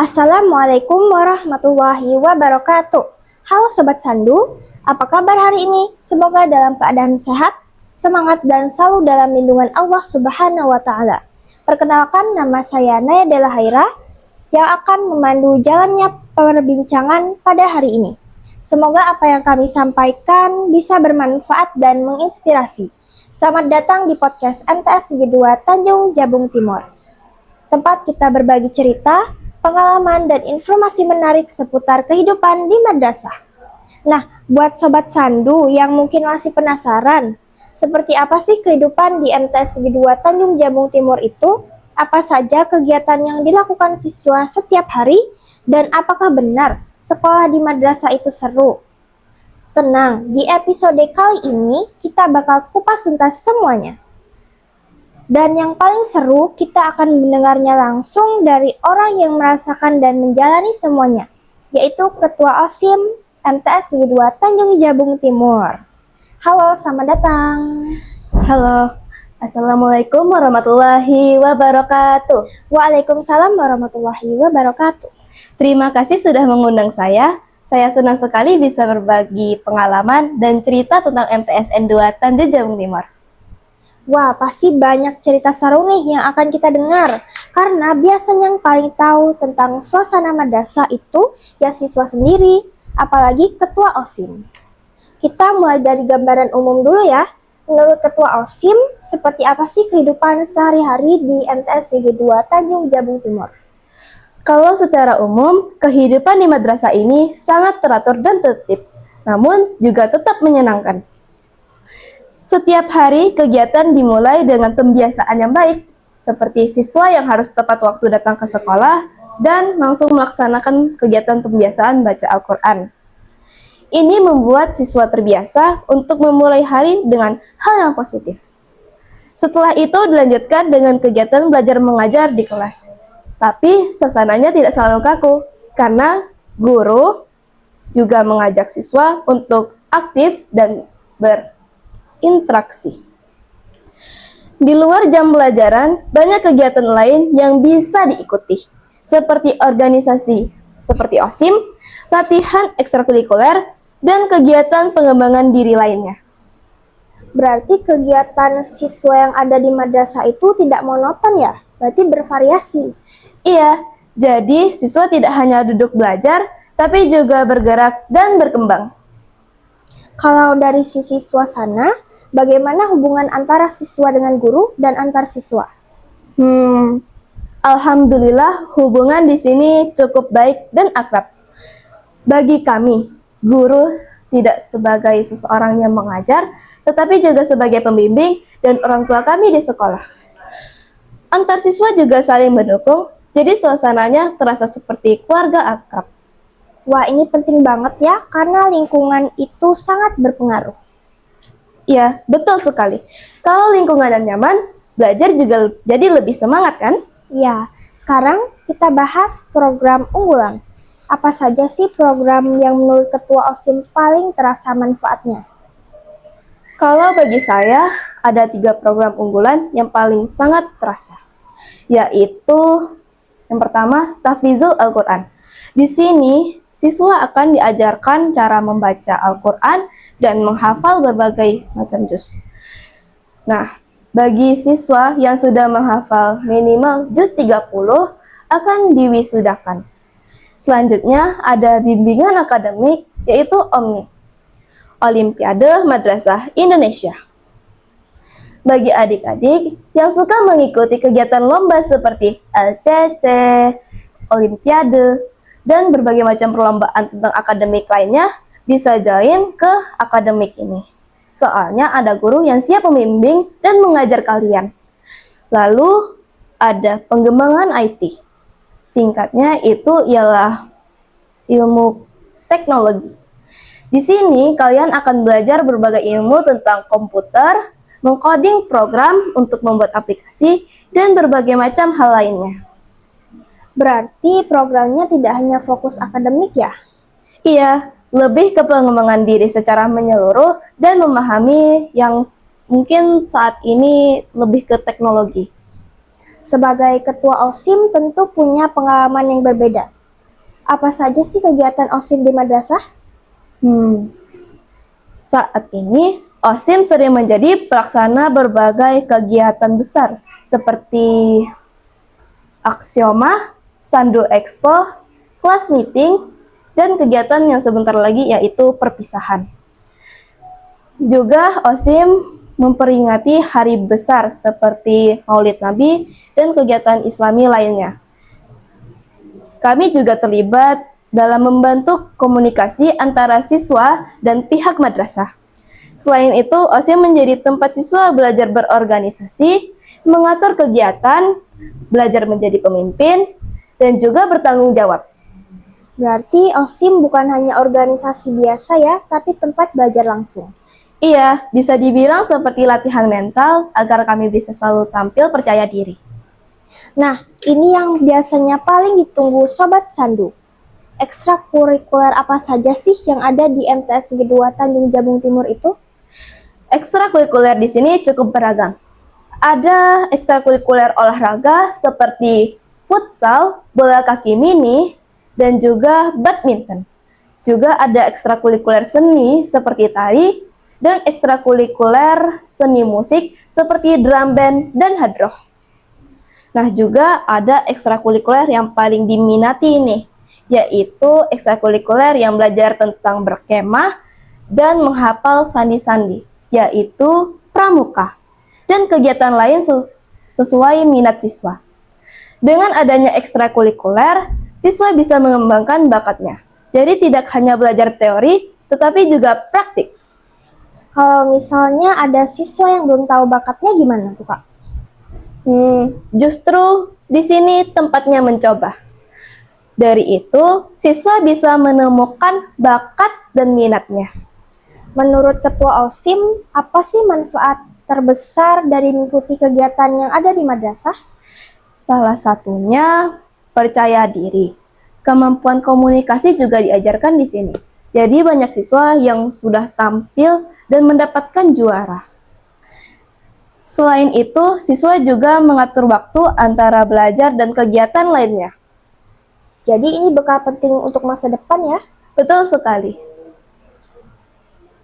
Assalamualaikum warahmatullahi wabarakatuh. Halo Sobat Sandu, apa kabar hari ini? Semoga dalam keadaan sehat, semangat dan selalu dalam lindungan Allah Subhanahu wa Ta'ala. Perkenalkan, nama saya Naya Dela Haira yang akan memandu jalannya perbincangan pada hari ini. Semoga apa yang kami sampaikan bisa bermanfaat dan menginspirasi. Selamat datang di podcast MTS Negeri 2 Tanjung Jabung Timur. Tempat kita berbagi cerita, pengalaman, dan informasi menarik seputar kehidupan di madrasah. Nah, buat Sobat Sandu yang mungkin masih penasaran, seperti apa sih kehidupan di MTS Negeri 2 Tanjung Jabung Timur itu? Apa saja kegiatan yang dilakukan siswa setiap hari? Dan apakah benar sekolah di madrasah itu seru? Tenang, di episode kali ini kita bakal kupas tuntas semuanya. Dan yang paling seru, kita akan mendengarnya langsung dari orang yang merasakan dan menjalani semuanya, yaitu Ketua OSIM MTS Negeri 2 Tanjung Jabung Timur. Halo, selamat datang. Halo, Assalamualaikum warahmatullahi wabarakatuh. Waalaikumsalam warahmatullahi wabarakatuh. Terima kasih sudah mengundang saya. Saya senang sekali bisa berbagi pengalaman dan cerita tentang MTSN 2 Tanjung Jabung Timur. Wah, pasti banyak cerita seru nih yang akan kita dengar. Karena biasanya yang paling tahu tentang suasana madrasah itu ya siswa sendiri, apalagi ketua OSIM. Kita mulai dari gambaran umum dulu ya. Menurut ketua OSIM, seperti apa sih kehidupan sehari-hari di MTS Negeri 2 Tanjung Jabung Timur? Kalau secara umum, kehidupan di madrasah ini sangat teratur dan tertib, namun juga tetap menyenangkan. Setiap hari kegiatan dimulai dengan pembiasaan yang baik, seperti siswa yang harus tepat waktu datang ke sekolah dan langsung melaksanakan kegiatan pembiasaan baca Al-Quran. Ini membuat siswa terbiasa untuk memulai hari dengan hal yang positif. Setelah itu dilanjutkan dengan kegiatan belajar mengajar di kelas. Tapi suasananya tidak selalu kaku, karena guru juga mengajak siswa untuk aktif dan berinteraksi. Di luar jam pelajaran, banyak kegiatan lain yang bisa diikuti, seperti organisasi seperti OSIM, latihan ekstrakurikuler, dan kegiatan pengembangan diri lainnya. Berarti kegiatan siswa yang ada di madrasah itu tidak monoton ya? Berarti bervariasi. Iya, jadi siswa tidak hanya duduk belajar, tapi juga bergerak dan berkembang. Kalau dari sisi suasana, bagaimana hubungan antara siswa dengan guru dan antar siswa? Alhamdulillah hubungan di sini cukup baik dan akrab. Bagi kami, guru tidak sebagai seseorang yang mengajar, tetapi juga sebagai pembimbing dan orang tua kami di sekolah. Antar siswa juga saling mendukung, jadi suasananya terasa seperti keluarga akrab. Wah, ini penting banget ya, karena lingkungan itu sangat berpengaruh. Ya, betul sekali. Kalau lingkungan nyaman, belajar juga jadi lebih semangat kan? Ya, sekarang kita bahas program unggulan. Apa saja sih program yang menurut Ketua OSIM paling terasa manfaatnya? Kalau bagi saya, ada 3 program unggulan yang paling sangat terasa, yaitu yang pertama, Tahfizul Al-Quran. Di sini, siswa akan diajarkan cara membaca Al-Quran dan menghafal berbagai macam juz. Nah, bagi siswa yang sudah menghafal minimal juz 30 akan diwisudakan. Selanjutnya, ada bimbingan akademik, yaitu OMNI, Olimpiade Madrasah Indonesia. Bagi adik-adik yang suka mengikuti kegiatan lomba seperti LCC, Olimpiade, dan berbagai macam perlombaan tentang akademik lainnya, bisa join ke akademik ini. Soalnya ada guru yang siap membimbing dan mengajar kalian. Lalu ada pengembangan IT. Singkatnya itu ialah ilmu teknologi. Di sini kalian akan belajar berbagai ilmu tentang komputer, mengcoding program untuk membuat aplikasi, dan berbagai macam hal lainnya. Berarti programnya tidak hanya fokus akademik ya? Iya, lebih ke pengembangan diri secara menyeluruh dan memahami yang mungkin saat ini lebih ke teknologi. Sebagai ketua OSIM tentu punya pengalaman yang berbeda. Apa saja sih kegiatan OSIM di madrasah? Saat ini, OSIM sering menjadi pelaksana berbagai kegiatan besar seperti Aksioma, Sandu Expo, kelas meeting, dan kegiatan yang sebentar lagi yaitu perpisahan. Juga OSIM memperingati hari besar seperti Maulid Nabi dan kegiatan Islami lainnya. Kami juga terlibat dalam membantu komunikasi antara siswa dan pihak madrasah. Selain itu, OSIM menjadi tempat siswa belajar berorganisasi, mengatur kegiatan, belajar menjadi pemimpin, dan juga bertanggung jawab. Berarti OSIM bukan hanya organisasi biasa ya, tapi tempat belajar langsung. Iya, bisa dibilang seperti latihan mental agar kami bisa selalu tampil percaya diri. Nah, ini yang biasanya paling ditunggu Sobat Sandu. Ekstrakurikuler apa saja sih yang ada di MTS Negeri 2 Tanjung Jabung Timur itu? Ekstrakurikuler di sini cukup beragam. Ada ekstrakurikuler olahraga seperti futsal, bola kaki mini, dan juga badminton. Juga ada ekstrakurikuler seni seperti tari, dan ekstrakurikuler seni musik seperti drum band dan hadroh. Nah, juga ada ekstrakurikuler yang paling diminati nih, yaitu ekstrakurikuler yang belajar tentang berkemah dan menghafal sandi-sandi, yaitu pramuka, dan kegiatan lain sesuai minat siswa. Dengan adanya ekstrakurikuler, siswa bisa mengembangkan bakatnya. Jadi tidak hanya belajar teori, tetapi juga praktik. Kalau misalnya ada siswa yang belum tahu bakatnya gimana tuh Kak? Justru di sini tempatnya mencoba. Dari itu, siswa bisa menemukan bakat dan minatnya. Menurut Ketua OSIM, apa sih manfaat terbesar dari mengikuti kegiatan yang ada di madrasah? Salah satunya percaya diri. Kemampuan komunikasi juga diajarkan di sini. Jadi banyak siswa yang sudah tampil dan mendapatkan juara. Selain itu, siswa juga mengatur waktu antara belajar dan kegiatan lainnya. Jadi ini bekal penting untuk masa depan ya. Betul sekali.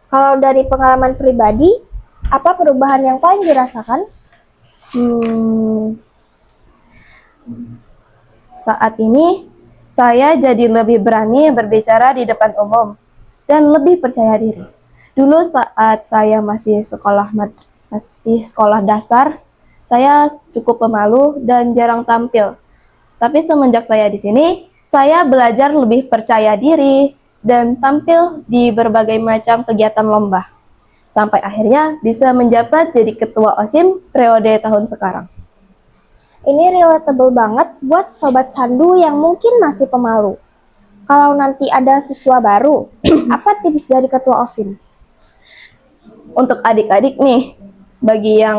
Kalau dari pengalaman pribadi, apa perubahan yang paling dirasakan? Saat ini, saya jadi lebih berani berbicara di depan umum dan lebih percaya diri. Dulu saat saya masih sekolah dasar, saya cukup pemalu dan jarang tampil. Tapi semenjak saya di sini, saya belajar lebih percaya diri dan tampil di berbagai macam kegiatan lomba. Sampai akhirnya bisa menjabat jadi ketua OSIM periode tahun sekarang. Ini relatable banget buat Sobat Sandu yang mungkin masih pemalu. Kalau nanti ada siswa baru, apa tips dari Ketua OSIM? Untuk adik-adik nih, bagi yang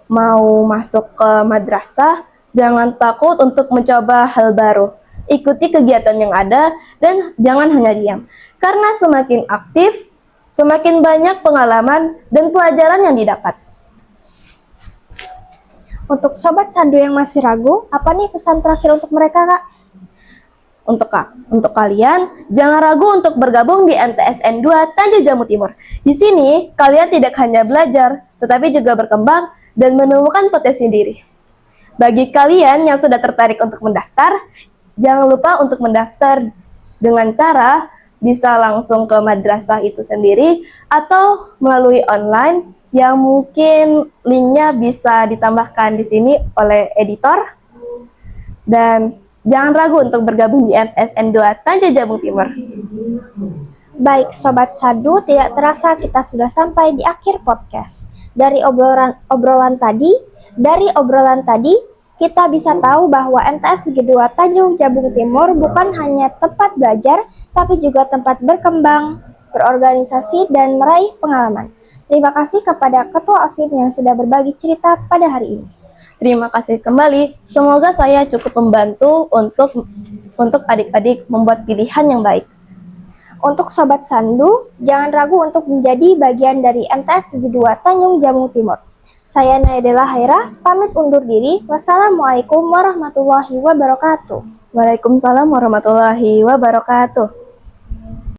mau masuk ke madrasah, jangan takut untuk mencoba hal baru. Ikuti kegiatan yang ada dan jangan hanya diam. Karena semakin aktif, semakin banyak pengalaman dan pelajaran yang didapat. Untuk Sobat Sandu yang masih ragu, apa nih pesan terakhir untuk mereka, Kak? Untuk kalian, jangan ragu untuk bergabung di MTSN 2 Tanjung Jabung Timur. Di sini, kalian tidak hanya belajar, tetapi juga berkembang dan menemukan potensi diri. Bagi kalian yang sudah tertarik untuk mendaftar, jangan lupa untuk mendaftar dengan cara bisa langsung ke madrasah itu sendiri atau melalui online yang mungkin linknya bisa ditambahkan di sini oleh editor. Dan jangan ragu untuk bergabung di MTSN 2 Tanjung Jabung Timur. Baik Sobat Sandu, tidak terasa kita sudah sampai di akhir podcast. Dari obrolan tadi, kita bisa tahu bahwa MTS Negeri 2 Tanjung Jabung Timur bukan hanya tempat belajar, tapi juga tempat berkembang, berorganisasi, dan meraih pengalaman. Terima kasih kepada Ketua OSIM yang sudah berbagi cerita pada hari ini. Terima kasih kembali. Semoga saya cukup membantu untuk adik-adik membuat pilihan yang baik. Untuk Sobat Sandu, jangan ragu untuk menjadi bagian dari MTS Negeri 2 Tanjung Jabung Timur. Saya Naidela Haira, pamit undur diri. Wassalamualaikum warahmatullahi wabarakatuh. Waalaikumsalam warahmatullahi wabarakatuh.